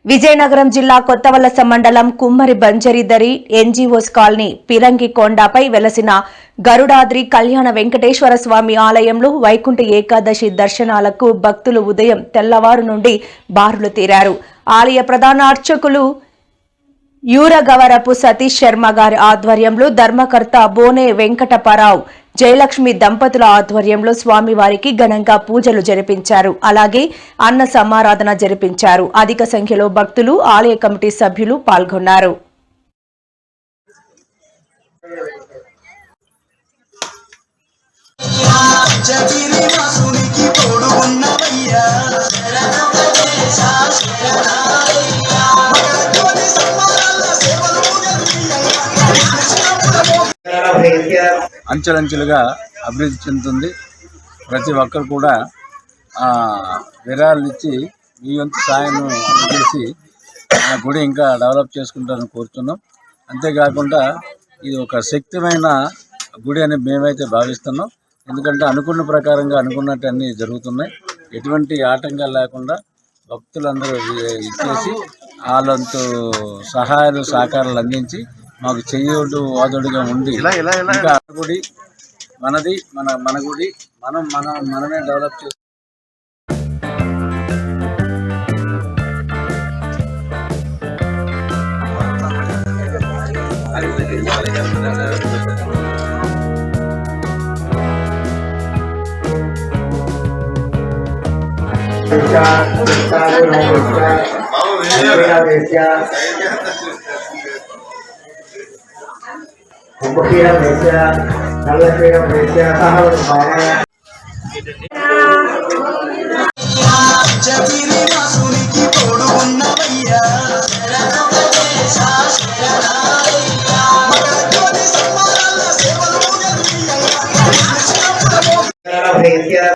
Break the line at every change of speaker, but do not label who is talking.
విజయనగరం జిల్లా కొత్తవలస మండలం కుమ్మరి బంజరిదరి ఎన్జీఓస్ కాలనీ పిరంగికొండపై వెలసిన గరుడాద్రి కళ్యాణ వెంకటేశ్వర స్వామి ఆలయంలో వైకుంఠ ఏకాదశి దర్శనాలకు భక్తులు ఉదయం తెల్లవారు నుండి బారులు తీరారు. ఆలయ ప్రధాన అర్చకులు యూరగవరపు సతీష్ శర్మ గారి ఆధ్వర్యంలో ధర్మకర్త బోనే వెంకటపరావు జయలక్ష్మి దంపతుల ఆధ్వర్యంలో స్వామివారికి ఘనంగా పూజలు జరిపించారు. అలాగే అన్న సమారాధన జరిపించారు. అధిక సంఖ్యలో భక్తులు ఆలయ కమిటీ సభ్యులు పాల్గొన్నారు.
అంచెలంచెలుగా అభివృద్ధి చెందుతుంది. ప్రతి ఒక్కరు కూడా విరాళాలు ఇచ్చి మీ వంతు సాయం చేసి ఆ గుడి ఇంకా డెవలప్ చేసుకుంటారని కోరుతున్నాం. అంతేకాకుండా ఇది ఒక శక్తిమైన గుడి అని మేమైతే భావిస్తున్నాం. ఎందుకంటే అనుకున్న ప్రకారంగా అనుకున్నట్టు అన్నీ జరుగుతున్నాయి. ఎటువంటి ఆటంకాలు లేకుండా భక్తులందరూ ఇచ్చేసి వాళ్ళంతూ సహాయాలు సహకారాలు అందించి మాకు చెయ్యోడు వాదోడుగా ఉండి ఇంకా గుడి మనది మన గుడి మనమే డెవలప్ చేస్తాం.
Pembukiran Malaysia, Nalasiran Malaysia, Sahabat Malaysia.